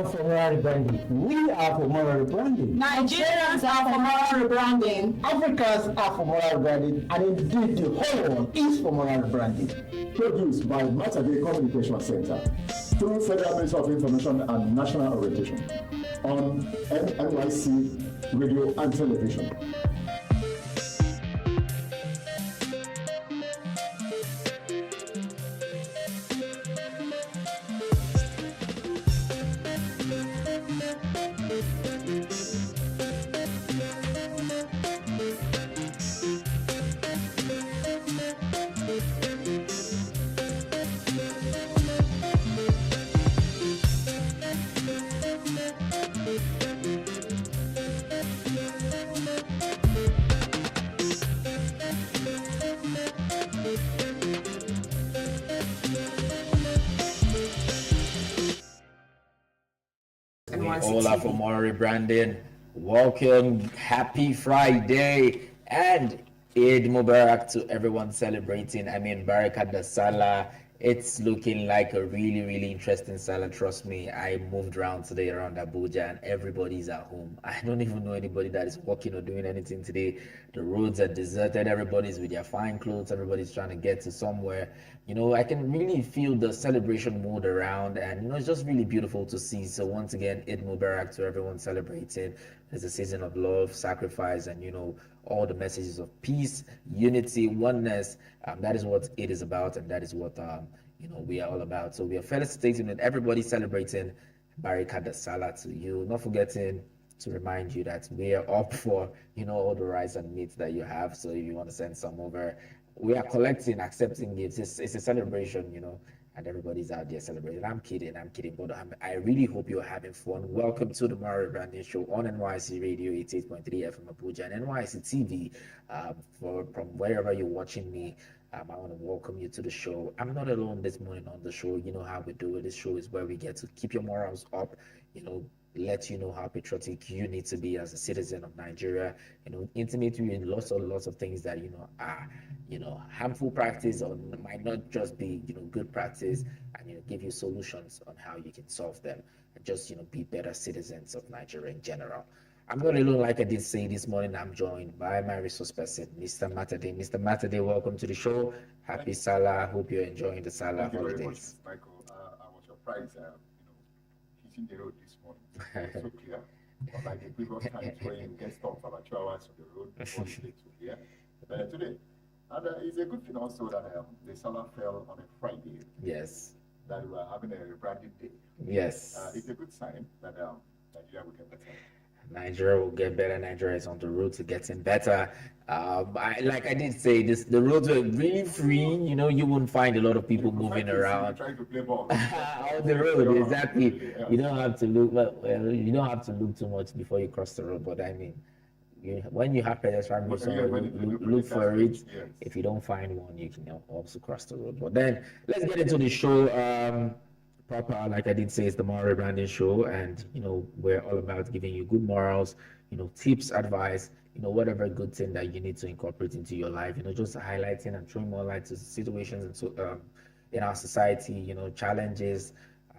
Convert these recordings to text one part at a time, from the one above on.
For moral rebranding. We are for moral rebranding. Nigerians are for moral rebranding. Africans are for moral rebranding, and indeed the whole world is for moral rebranding. Produced by Matade Communication Center through Federal Ministry of Information and National Orientation on NYSC Radio and Television. All are for Moral Rebranding. Welcome, happy Friday, and Eid Mubarak to everyone celebrating. Barakat da Salah. It's looking like a really interesting Salah. Trust me, I moved around today around Abuja and everybody's at home. I don't even know anybody that is working or doing anything today. The roads are deserted. Everybody's with their fine clothes. Everybody's trying to get to somewhere. I can really feel the celebration mood around, and it's just really beautiful to see. So once again, Eid Mubarak to everyone celebrating. It's a season of love, sacrifice, and all the messages of peace, unity, oneness. That is what it is about, and that is what we are all about. So we are felicitating with everybody celebrating Barakat da Salah to you. Not forgetting to remind you that we are up for all the rice and meat that you have. So if you want to send some over, we are collecting, accepting gifts. It's a celebration, and everybody's out there celebrating. I'm kidding, but I really hope you're having fun. Welcome to the Moral Rebranding Show on NYSC Radio 88.3 FM Abuja and NYSC TV. From wherever you're watching me, I want to welcome you to the show. I'm not alone this morning on the show. You know how we do it. This show is where we get to keep your morals up, let you know how patriotic you need to be as a citizen of Nigeria, intimate you in lots of things that are harmful practice or might not just be good practice, and give you solutions on how you can solve them and just be better citizens of Nigeria in general. I'm not alone, like I did say this morning. I'm joined by my resource person, Mr. Matade. Mr. Matade, welcome to the show. Happy Salah. Hope you're enjoying the Salah holidays. Thank you very much, Michael. I was surprised, hitting the road this morning. It was so clear. Unlike the previous times where you get stuck for about 2 hours on the road before you get to here. But today, and it's a good thing also that the Salah fell on a Friday. Yes. That we are having a rebranding day. Yes. It's a good sign that Nigeria will get better. Nigeria will get better. Nigeria is on the road to getting better. Like I did say, the roads were really free. You wouldn't find a lot of people moving around. Trying to play ball. On the road, exactly. You don't have to look. Well, you don't have to look too much before you cross the road. But when you have pedestrian look for it. Yes. If you don't find one, you can also cross the road. But then let's get into the show. Proper, like I did say, it's the Moral Rebranding Show, and we're all about giving you good morals, tips, advice, whatever good thing that you need to incorporate into your life, just highlighting and throwing more light to situations and so in our society, challenges,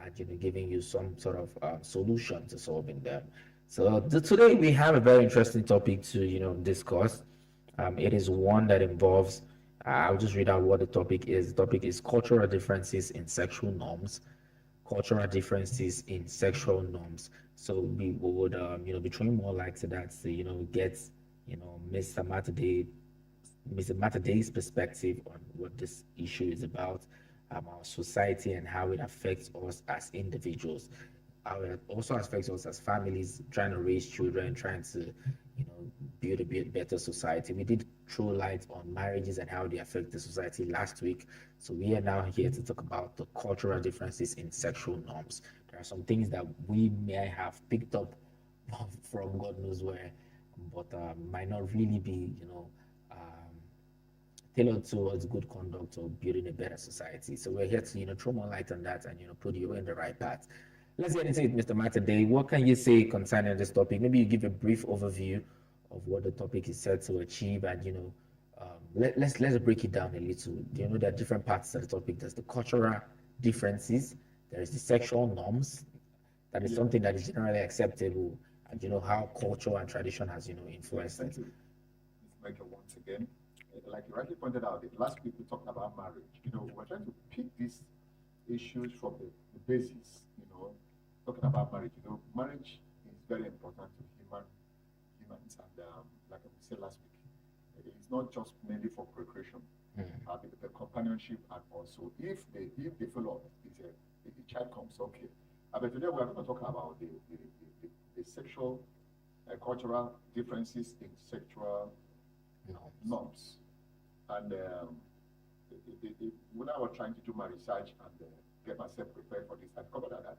and giving you some sort of solution to solving them. So today we have a very interesting topic to discuss. It is one that involves. I'll just read out what the topic is. The topic is cultural differences in sexual norms. Cultural differences in sexual norms. So we would be throwing more light to that to get Mr. Matade's perspective on what this issue is about, our society, and how it affects us as individuals. How it also affects us as families, trying to raise children, trying to build a bit better society. We did throw light on marriages and how they affect the society last week. So we are now here to talk about the cultural differences in sexual norms. There are some things that we may have picked up from God knows where, but might not really be, tailored towards good conduct or building a better society. So we're here to, throw more light on that and, put you in the right path. Let's get into it, Mr. Matade. What can you say concerning this topic? Maybe you give a brief overview of what the topic is set to achieve, and let's break it down a little. There are different parts of the topic. There's the cultural differences. There is the sexual norms. That is something that is generally acceptable, and how culture and tradition has influenced it. Thank you, Mr. Michael, once again. Like you rightly pointed out, last week we talked about marriage. We're trying to pick these issues from the basis. Talking about marriage. Marriage is very important to humans, and like I said last week, it's not just mainly for procreation, the companionship, and also if they follow the child comes, okay. But today we are going to talk about the sexual cultural differences in sexual norms. And when I was trying to do my research and get myself prepared for this, I discovered that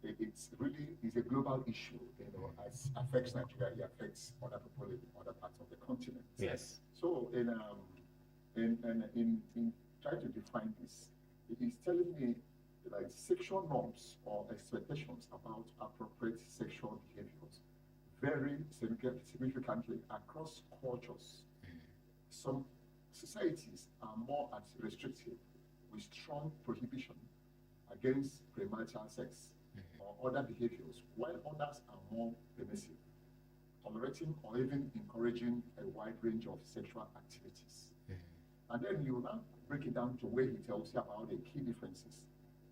it's a global issue. It affects Nigeria, it affects other people in other parts of the continent. Yes. So in trying to define this, it is telling me like sexual norms or expectations about appropriate sexual behaviors vary significantly across cultures. Some societies are more restrictive with strong prohibition against premarital sex or other behaviors, while others are more permissive, tolerating or even encouraging a wide range of sexual activities. And then you now break it down to where he tells you about the key differences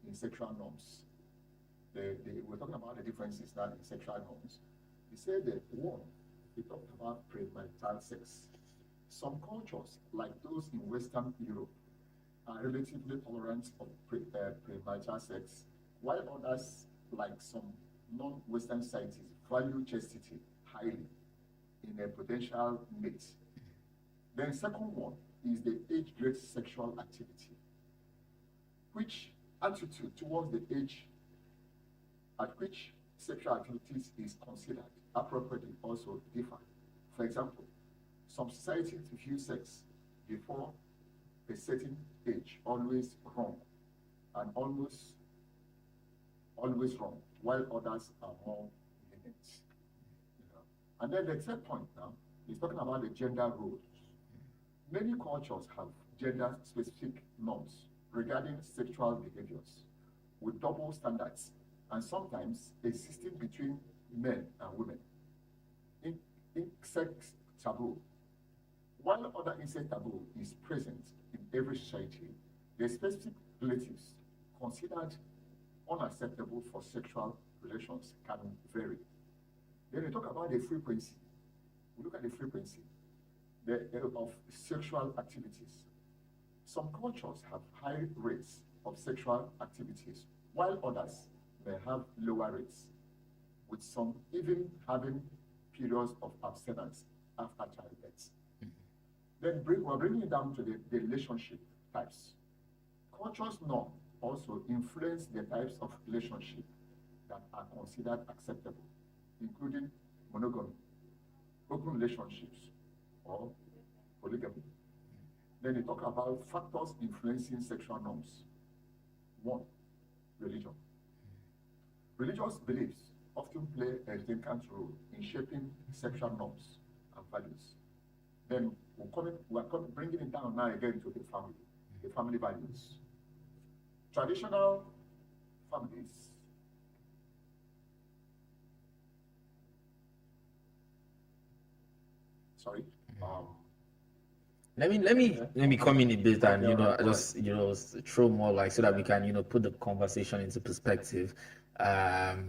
in sexual norms. We're talking about the differences now in sexual norms. He said that one, he talked about premarital sex. Some cultures, like those in Western Europe, are relatively tolerant of premarital sex, while others, like some non-Western societies, value chastity highly in a potential mate. Then second one is the age-grade sexual activity, which attitude towards the age at which sexual activities is considered appropriately also differ. For example, some societies view sex before a certain age always wrong and almost always wrong, while others are more lenient. And then the third point now is talking about the gender roles. Many cultures have gender-specific norms regarding sexual behaviors with double standards and sometimes existing between men and women. In sex taboo, while other incest taboo is present in every society, the specific relatives considered unacceptable for sexual relations can vary. Then we talk about the frequency. We look at the frequency of sexual activities. Some cultures have high rates of sexual activities, while others may have lower rates, with some even having periods of abstinence after childbirth. Then we're bringing it down to the relationship types. Cultures norm also influence the types of relationship that are considered acceptable, including monogamy, open relationships, or polygamy. Then they talk about factors influencing sexual norms. One, religion. Religious beliefs often play a significant role in shaping sexual norms and values. Then we're bringing it down now again to the family values. Traditional families Let me come in a bit and just throw more light so that we can put the conversation into perspective.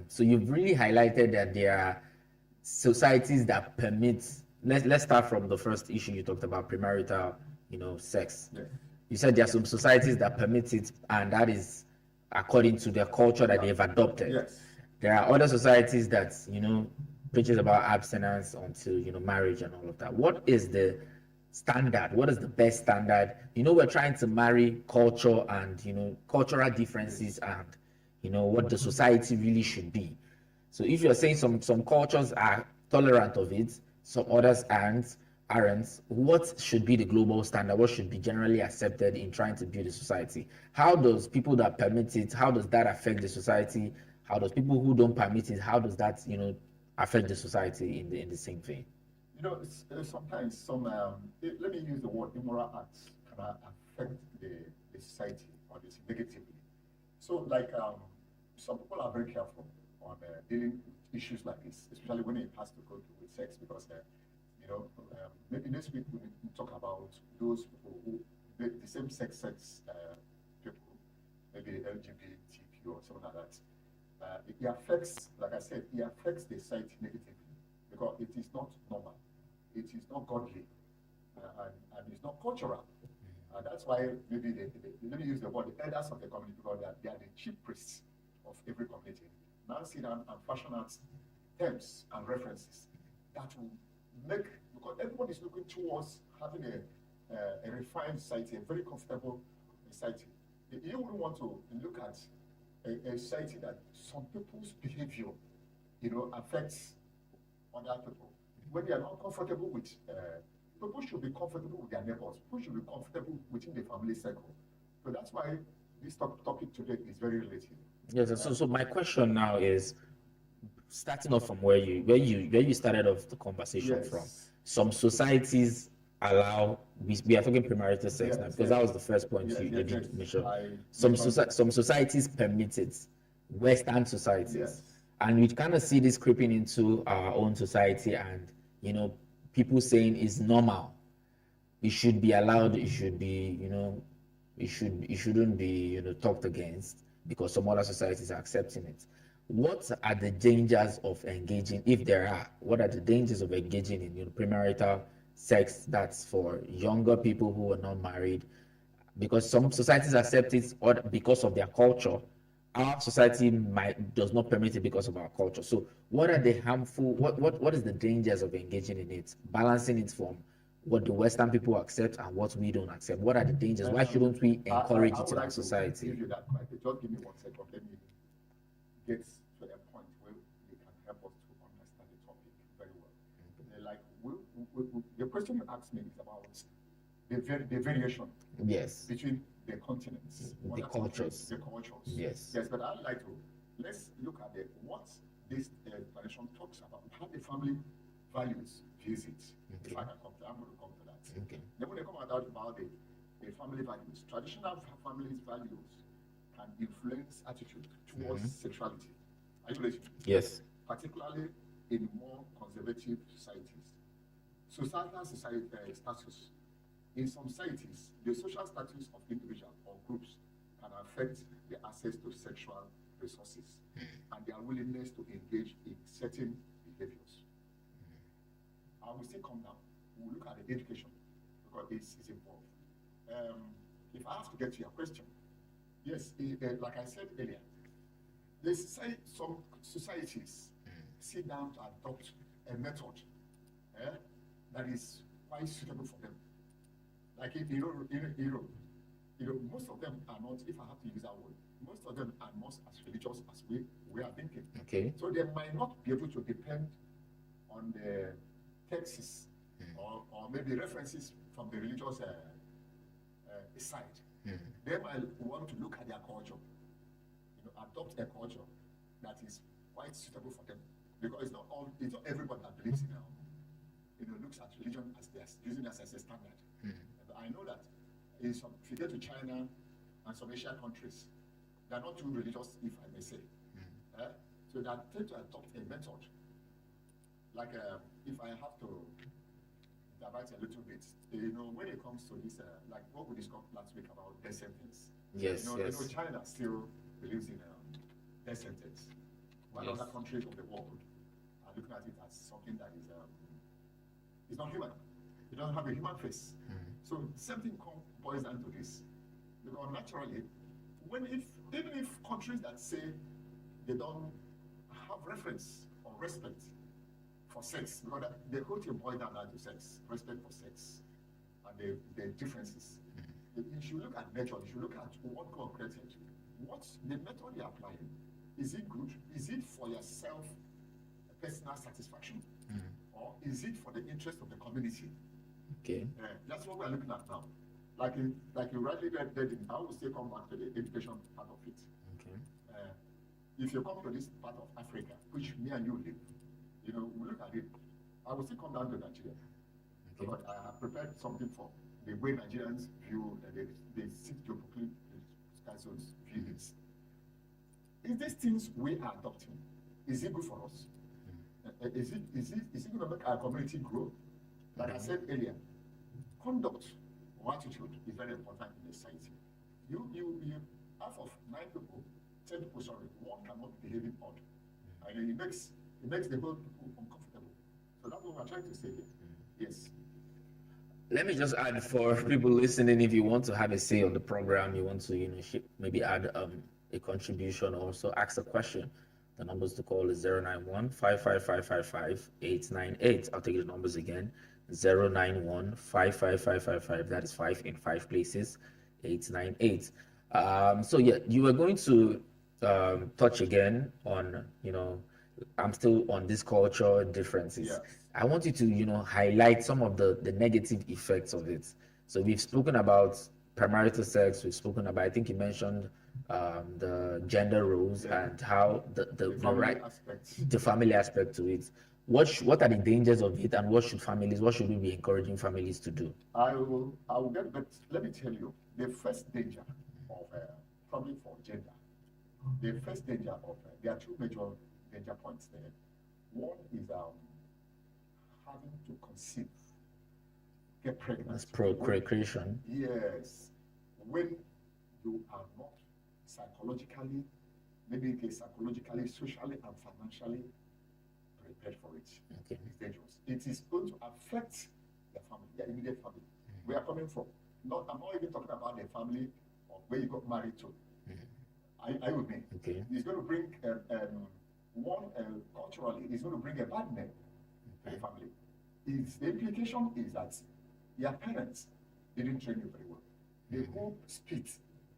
So you've really highlighted that there are societies that permit. Let's start from the first issue you talked about, premarital sex. Yeah. You said there are some societies that permit it, and that is according to their culture that they've adopted. Yes. There are other societies that preaches about abstinence until marriage and all of that. What is the standard? What is the best standard? We're trying to marry culture and cultural differences and what the society really should be. So if you're saying some cultures are tolerant of it, some others aren't, what should be the global standard? What should be generally accepted in trying to build a society? How does people that permit it, how does that affect the society? How does people who don't permit it, how does that, affect the society in the same vein? Sometimes let me use the word immoral acts can affect the society or this negatively. So like some people are very careful on dealing with issues like this, especially when it has to go with sex, because maybe next week we talk about those people who the same sex people, maybe LGBTQ or something like that. It affects, like I said, it affects the society negatively because it is not normal, it is not godly, and it's not cultural. And that's why maybe let me use the word the elders of the community, because they are the chief priests of every community. Now sit down and fashion out terms and references that will make, because everyone is looking towards having a refined society, a very comfortable society. You wouldn't want to look at a society that some people's behavior, affects other people. When they are not comfortable with, people should be comfortable with their neighbors. People should be comfortable within the family circle. So that's why this topic today is very related. Yes. So my question now is, starting off from where you started off the conversation from. Some societies allow, we are talking premarital sex now, because that was the first point you did mention. Some societies permit it, Western societies, and we kind of see this creeping into our own society, and people saying it's normal, it should be allowed, it should be it shouldn't be talked against, because some other societies are accepting it. What are the dangers of engaging, if there are? What are the dangers of engaging in premarital sex that's for younger people who are not married? Because some societies accept it or because of their culture. Our society does not permit it because of our culture. So what are the harmful, what is the dangers of engaging in it? Balancing it from what the Western people accept and what we don't accept. What are the dangers? Why shouldn't we encourage it in our society? Give you that question. Just give me 1 second. Let me get to a point where you can help us to understand the topic very well. The question you asked me is about the variation between the continents, the cultures. Yes, but I'd like to, let's look at what this tradition talks about, how the family values views it. If I can I'm going to come to that. Then when they come about the family values, traditional families values can influence attitude towards sexuality. Are you listening? Yes. Particularly in more conservative societies. Societal status. In some societies, the social status of individuals or groups can affect the access to sexual resources and their willingness to engage in certain behaviors. I will still come now. We'll look at the education because it's involved. If I have to get to your question, yes, like I said earlier, some societies sit down to adopt a method that is quite suitable for them. Like in Europe, most of them are not, if I have to use that word, most of them are not as religious as we are thinking. Okay. So they might not be able to depend on the texts or maybe references from the religious side. They might want to look at their culture, adopt a culture that is quite suitable for them, because it's not everybody that believes in looks at religion as using it as a standard. I know that if you get to China and some Asian countries, they are not too religious, if I may say. So they tend to adopt a method. Like if I have to divert a little bit, when it comes to this, like what we discussed last week about death sentence. Yes. China still believes in death sentence, while other countries of the world are looking at it as something that is it's not human. It doesn't have a human face. So something boils down to this. Because naturally, even if countries that say they don't have reference or respect for sex, because the whole thing boils down to sex, respect for sex, and the differences. You should look at nature, you should look at what God created. what's the method you're applying? Is it good? Is it for yourself, personal satisfaction? Or is it for the interest of the community? Okay. That's what we're looking at now. Like you rightly read, I will still come back to the education part of it. Okay. If you come to this part of Africa, which me and you live, we look at it, I will still come down to Nigeria. Okay. But I have prepared something for the way Nigerians view, they seek to proclaim Skyzone's view this. Is these things we are adopting, is it good for us? Is it going to make our community grow? Like I said earlier, conduct or attitude is very important in the society. You half of 9 people, 10 people, one cannot be behaving odd. And it makes the whole people uncomfortable. So that's what we're trying to say here. Yes. Let me just add for people listening, if you want to have a say on the program, you want to maybe add a contribution or also ask a question. The numbers to call is 091-55555-898. I'll take the numbers again. 091-55555. That is 5 in 5 places. 898. So yeah, you were going to touch again on, I'm still on this culture differences. Yes. I want you to, highlight some of the negative effects of it. So we've spoken about premarital sex. We've spoken about, I think you mentioned the gender roles and how the family aspect to it. What are the dangers of it, and what should we be encouraging families to do? I will get, but let me tell you, the first danger of probably for gender, the first danger of there are 2 major danger points there. One is having to conceive, get pregnant. That's procreation. Yes, when you are not psychologically, socially, and financially prepared for it. Okay. It's dangerous. It is going to affect the family, the immediate family. We are coming from. I'm not even talking about the family of where you got married to. I would mean. Okay. It's going to bring culturally, it's going to bring a bad name to the family. The implication is that your parents didn't train you very well. The whole split,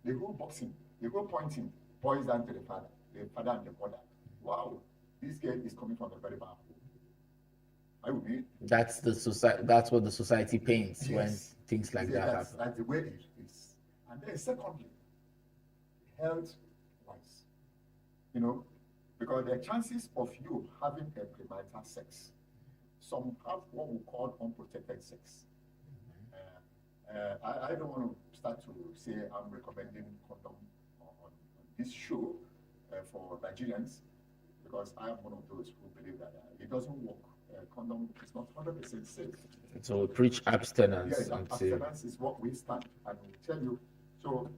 the whole boxing, the whole pointing boils down to the father and the mother. Wow, this girl is coming from a very bad home. I would mean. That's what the society paints when things like that happen. That's the way it is. And then secondly, health-wise, because the chances of you having a premarital sex, some have what we call unprotected sex. I don't want to start to say I'm recommending condom on this show for Nigerians, because I am one of those who believe that it doesn't work. Condom is not 100% safe. So we preach abstinence. Yes, abstinence is what we stand, and we tell you. So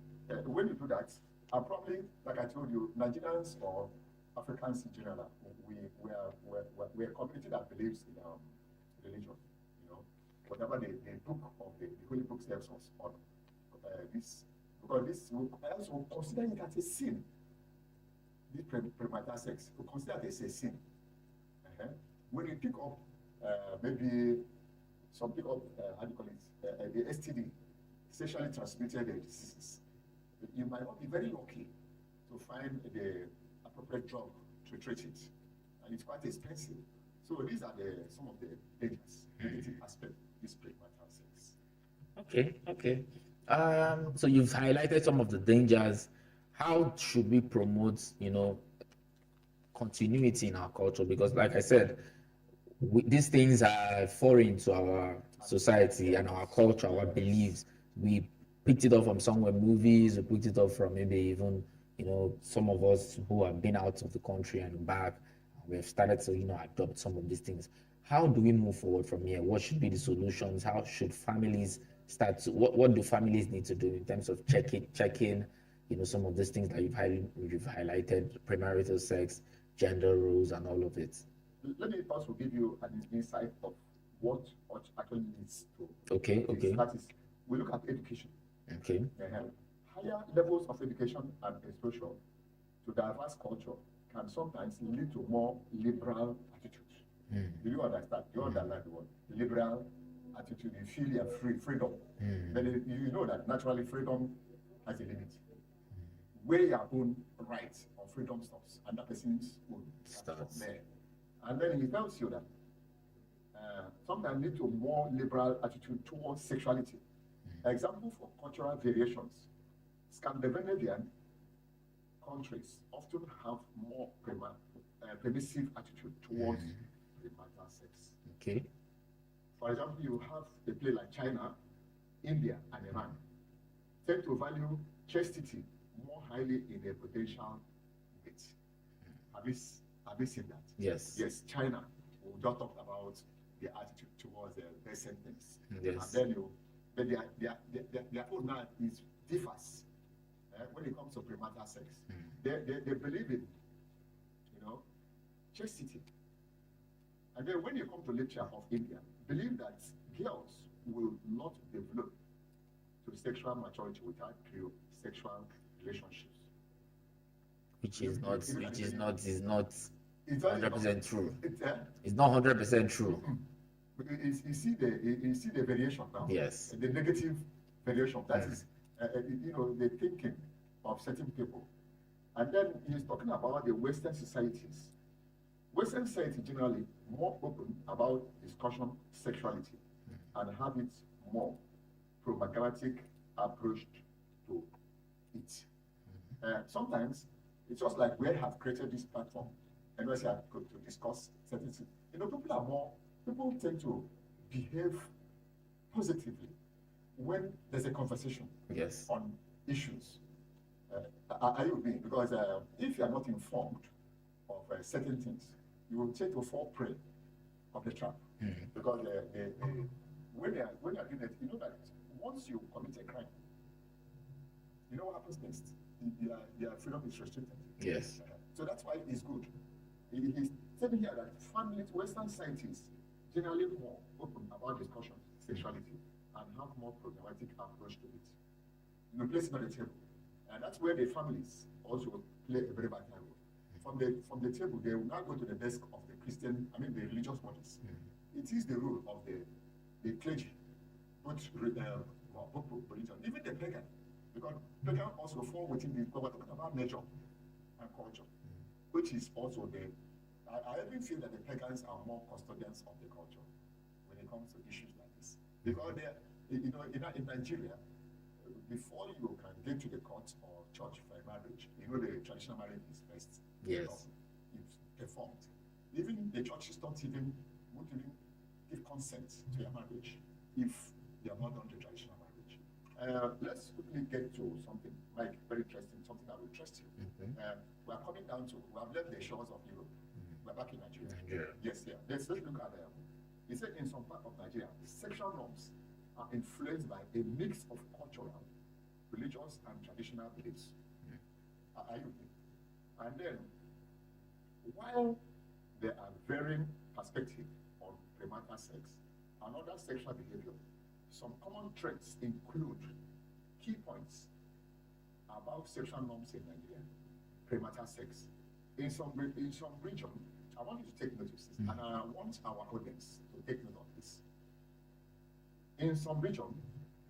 when you do that, probably, like I told you, Nigerians or Africans in general, we're a community that believes in religion. Whatever the book of the Holy Book tells us on this, because this will also consider it as a sin. This premarital sex, we consider it as a sin. When you pick up maybe some pick up how do you call it, the STD, sexually transmitted diseases, you might not be very lucky to find the appropriate drug to treat it, and it's quite expensive. So these are some of the dangers, negative aspects of this premarital sex. Okay. So you've highlighted some of the dangers. How should we promote, continuity in our culture? Because, like I said, these things are foreign to our society and our culture, our beliefs. We picked it up from somewhere, movies. We picked it up from maybe even, some of us who have been out of the country and back. We've started to, adopt some of these things. How do we move forward from here? What should be the solutions? How should families start to? What do families need to do in terms of checking, some of these things that you've highlighted: premarital sex, gender roles, and all of it? Let me also give you an insight of what actually needs to. Okay. That is, we look at education. Okay. Higher levels of education and exposure to diverse culture can sometimes lead to more liberal attitudes. Do you understand? You understand the word liberal attitude. You feel your freedom. But you know that naturally freedom has a limit. where your own rights or freedom stops and that person's own starts there. And then he tells you that sometimes lead to more liberal attitude towards sexuality. Example for cultural variations. Scandinavian countries often have more permissive attitude towards premarital sex. Okay. For example, you have a place like China, India, and Iran tend to value chastity more highly in their potential mate. Have you seen that? Yes. Yes, China. We just talked about their attitude towards their sentence. Yes. And then their own now is differs when it comes to premarital sex. They believe in, chastity. And then when you come to literature of India, believe that girls will not develop to sexual maturity without sexual relationships. Which is not 100% true. It's not 100% true. You see the variation now. Yes. The negative variation. That is, the thinking of certain people. And then he's talking about the Western societies. Western society generally more open about discussion sexuality and have it more pragmatic approach to it. Sometimes it's just like we have created this platform and we have to discuss certain things. People tend to behave positively when there's a conversation on issues. Are you with me? Because if you are not informed of certain things, you will tend to fall prey of the trap. Because when they are doing it, you know that once you commit a crime, you know what happens next? Their freedom is restricted. Yes. So that's why it's good. He's telling here that families, Western societies, generally more open about discussion, sexuality, and have more pragmatic approach to it. Place it on the table. And that's where the families also play a very vital role. From the table, they will now go to the desk of the the religious bodies. It is the role of the clergy, both religion, even the pagan, because pagan also fall within the, we're talking about nature and culture, which is also I even feel that the pagans are more custodians of the culture when it comes to issues like this. Because in Nigeria, before you can get to the court or church for a marriage, the traditional marriage is first. Yes. It's performed. Even the churches won't even give consent to your marriage if they have not done the traditional marriage. Let's quickly get to something, Mike, very interesting, something that will interest you. We are coming down to, we have left the shores of Europe. We're back in Nigeria. Yes, yeah. Let's look at them. He said in some part of Nigeria, sexual norms are influenced by a mix of cultural, religious, and traditional beliefs. Are you with me? And then, while there are varying perspectives on premarital sex and other sexual behavior, some common traits include key points about sexual norms in Nigeria, premarital sex. In some region, I want you to take notice, and I want our audience to take note of this. In some region,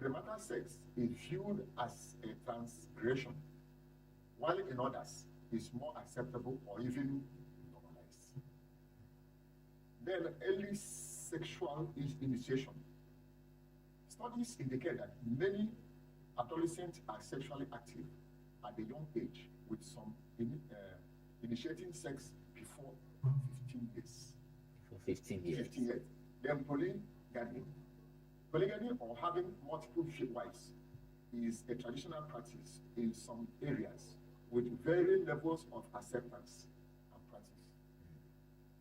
premarital sex is viewed as a transgression, while in others, it's more acceptable or even normalized. Then early sexual initiation. Studies indicate that many adolescents are sexually active at a young age, with some initiating sex before 15 years. For 15 years. 15 years. Then polygamy. Polygamy, or having multiple wives, is a traditional practice in some areas with varying levels of acceptance and practice.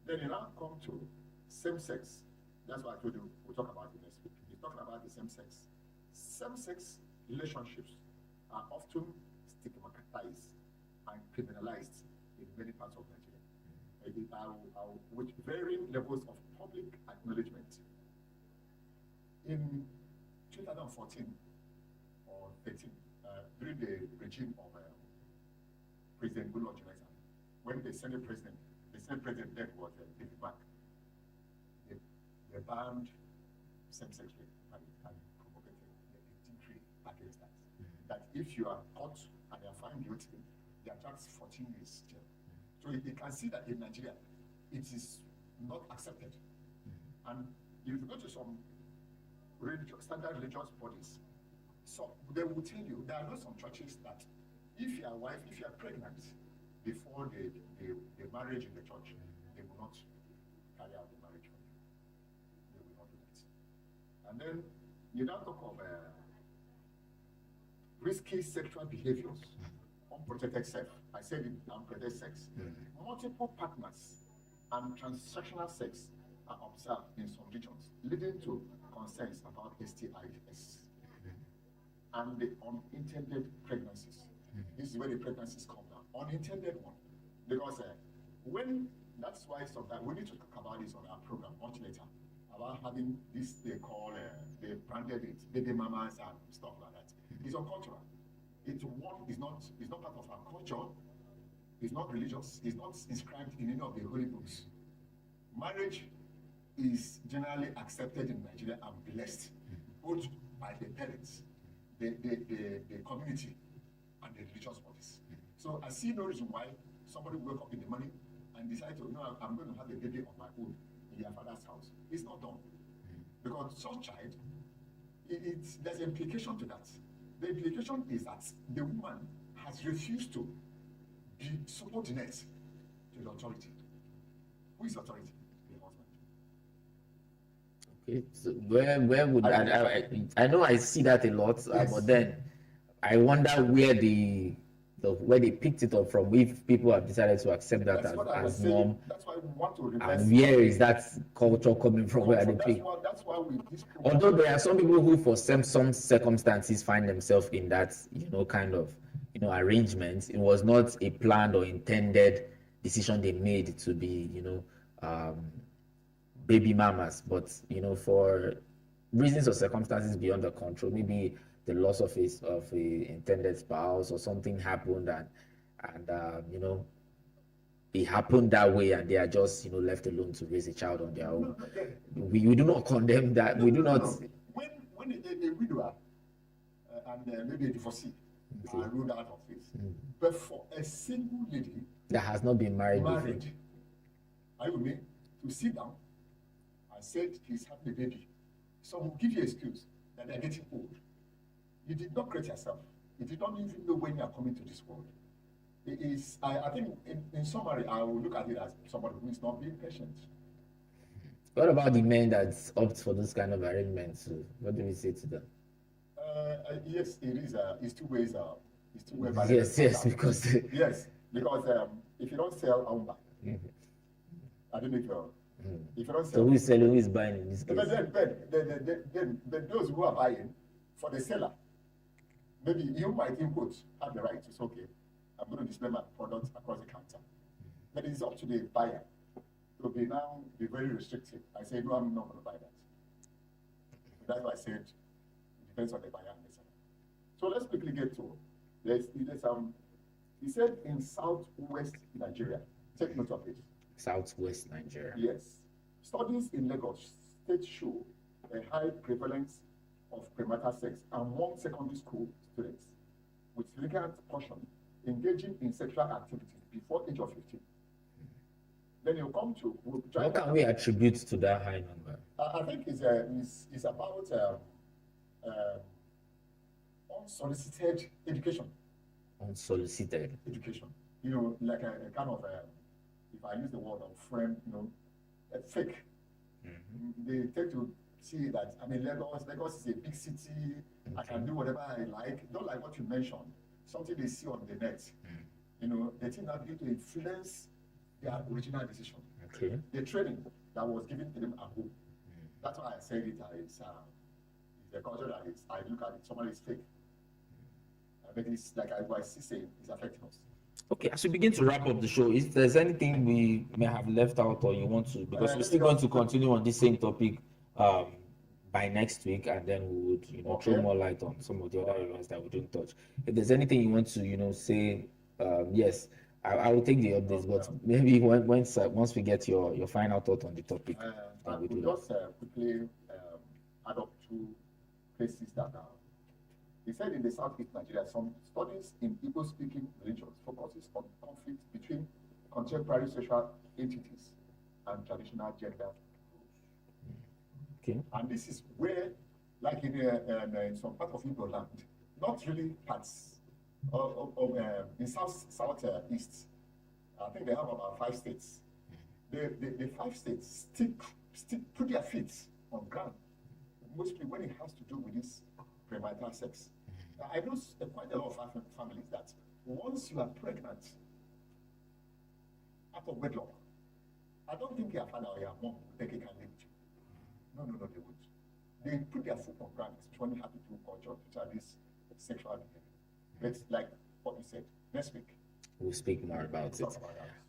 Then you now come to same-sex. That's what I told you we'll talk about it next week. We're talking about the same-sex. Same-sex relationships are often stigmatized and criminalized in many parts of Nigeria, with varying levels of public acknowledgement. In 2014 or 13, during the regime of President Goodluck Jonathan, when the Senate President then was David Mark, they banned same-sex rape and promulgated a decree against that. that if you are caught and you are found guilty, they are charged 14 years jail. So you can see that in Nigeria, it is not accepted. And if you go to some standard religious bodies, so they will tell you, there are not some churches that if you are pregnant before the marriage in the church, they will not carry out the marriage for you. They will not do that. And then you now talk of risky sexual behaviors, unprotected sex. I said it, unprotected sex. Multiple partners and transactional sex are observed in some regions, leading to concerns about STIs and the unintended pregnancies. This is where the pregnancies come down. Unintended one. Because that's why sometimes we need to talk about this on our program much later, about having this they call, they branded it, baby mamas and stuff like that. It's uncultural. It's not part of our culture. It's not religious. It's not inscribed in any of the holy books. Marriage is generally accepted in Nigeria and blessed, both by the parents, the community, and the religious bodies. So I see no reason why somebody will wake up in the morning and decide to, I'm going to have a baby on my own in their father's house. It's not done. Because such child, there's an implication to that. The implication is that the woman has refused to be subordinate to the authority. Who is authority? The husband. Okay, so where would I know I see that a lot, Yes. But then I wonder where where they picked it up from, if people have decided to accept that as norm. That's why we want to reverse. And where is that culture coming from? Where they pick? That's why Although there are some people who, for some circumstances, find themselves in that, kind of, arrangement. It was not a planned or intended decision they made to be, baby mamas, but for reasons or circumstances beyond their control, maybe the loss of a intended spouse or something happened, and it happened that way, and they are just left alone to raise a child on their own. We do not condemn that. We do not. When a widower and maybe a divorcee are ruled out of this, but for a single lady that has not been married before, are you with me? To sit down and said he's having a baby, some will give you an excuse that they're getting old. You did not create yourself. You did not even know when you are coming to this world. It is, I think, in summary, I will look at it as somebody who is not being patient. What about the men that opt for this kind of arrangements? What do we say to them? Yes, it is. It's two ways. It's two ways. Yes, because yes, because if you don't sell, I won't buy. I don't know if you're. If you don't sell, so who is selling? Who is buying in this case? But those who are buying for the seller, maybe you might input have the right to say, okay, I'm going to display my product across the counter. But it's up to the buyer to be very restrictive. I say, no, I'm not going to buy that. So that's why I said it depends on the buyer and the seller. So let's quickly get to he said in southwest Nigeria. Take note of it. Southwest Nigeria. Yes. Studies in Lagos State show a high prevalence of premarital sex among secondary school students, with significant portion engaging in sexual activities before age of 15. Then you come to... What can we attribute to that high number? I think it's about unsolicited education. Unsolicited education. Like a kind of, if I use the word of friend, a fake. They tend to see that, Lagos is a big city, I can do whatever I like. Don't like what you mentioned, something they see on the net. They think that going to influence their original decision. Okay. The training that was given to them at home. That's why I said it's a culture that I look at it, somebody is fake. But it's like I was saying, it's affecting us. Okay, as we begin to wrap up the show, if there's anything we may have left out or you want to, because we're still going to continue on this same topic by next week, and then we would, throw more light on some of the other areas that we didn't touch. If there's anything you want to, say, yes, I will take the updates, but maybe once we get your final thought on the topic, I will just quickly add up two places that He said in the Southeast Nigeria, some studies in Igbo-speaking religions focuses on conflict between contemporary social entities and traditional gender roles. Okay. And this is where, like in some part of Igbo land, not really parts in southeast, I think they have about 5 states. The 5 states put their feet on ground, mostly when it has to do with this premarital sex. I know quite a lot of families that once you are pregnant out of wedlock, I don't think your father or your mom will take a can leave you. No, they won't. They put their foot on ground, especially happy to culture, which are this sexual behavior. But like what you said, next week, we'll speak more about it.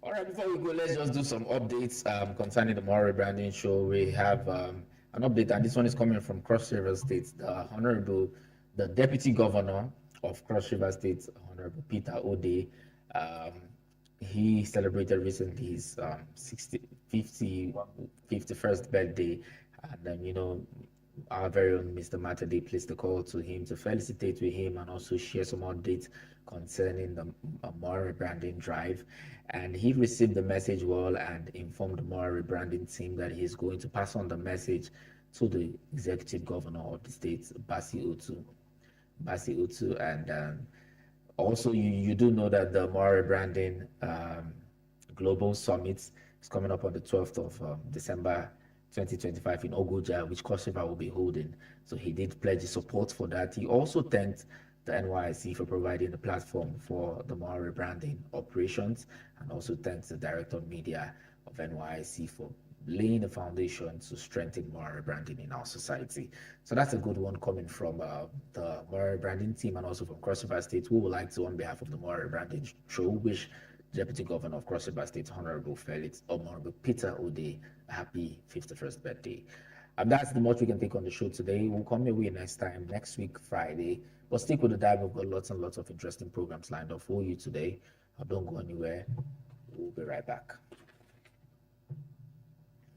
All right, before we go, let's just do some updates concerning the Moral Rebranding show. We have an update, and this one is coming from Cross River State. The Deputy Governor of Cross River State, Honorable Peter Ode, he celebrated recently his 51st birthday, and then our very own Mr. Matade placed a call to him to felicitate with him and also share some updates concerning the Moral Rebranding drive. And he received the message well and informed the Moral Rebranding team that he's going to pass on the message to the Executive Governor of the state, Basi Utu. And also you do know that the Moral Rebranding Global Summit is coming up on the 12th of December 2025 in Ogoja, which Cross River will be holding. So he did pledge his support for that. He also thanked the NYSC for providing the platform for the Moral Rebranding operations, and also thanks the Director of Media of NYSC for laying the foundation to strengthen moral rebranding in our society. So that's a good one coming from the Moral Rebranding team and also from Cross River State, who would like to, on behalf of the Moral Rebranding show, wish Deputy Governor of Cross River State, Honorable Peter Ode, a happy 51st birthday. And that's the much we can take on the show today. We'll come your way next week, Friday. But stick with the dive. We've got lots and lots of interesting programs lined up for you today. Don't go anywhere. We'll be right back.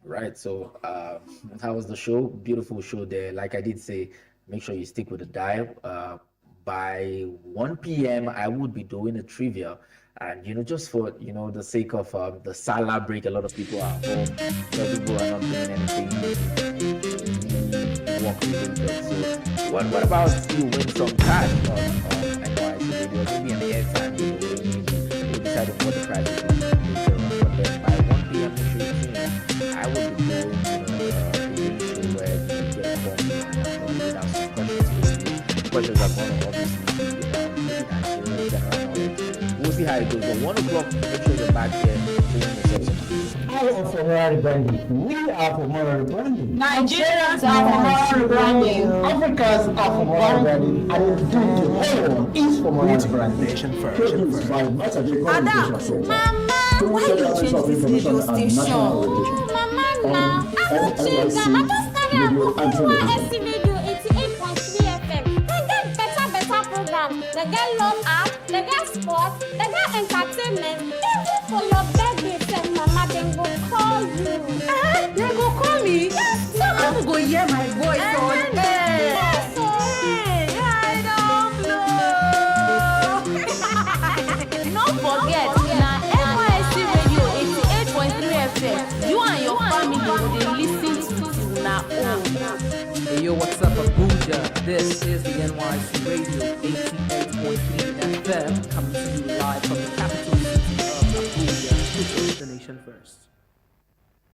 Right, so that was the show. Beautiful show there. Like I did say, make sure you stick with the dive. By 1 p.m., I would be doing a trivia. And, just for, the sake of the Salah break, a lot of people are home. So people are not doing anything. So what about you win some cash on NYSC Radio? Maybe an airtime, we'll decide on what the price is later on. But then by 1 p.m., make sure you tune in. I will be doing a show where you get a phone and without some questions. Questions are going to obviously be general knowledge. We'll see how it goes. But 1 o'clock, make sure you're back there doing the session. I am for Moral Rebranding. We are for Moral Rebranding. Nigerians are for Moral Rebranding. Africans are for Moral Rebranding. And indeed, the whole world is for Moral Rebranding. Nation first. Produced by Matade Mama, why you change this radio station? Mama, now I will change them. I just started NYSC Radio 88.3 FM. They get better programs. They get love art, they get sports, they get entertainment. Even for your birthday, say, Mama, they go call you. They go call me? Yes, so I'm going to hear my voice on air. yes, so I don't know. Don't forget, now NYSC Radio 88.3 FM. You and your family will listen to now. Hey yo, what's up, Abuja? This is the NYSC Radio 88.3 FM, coming to you live from the capital city of Abuja. This is the nation first.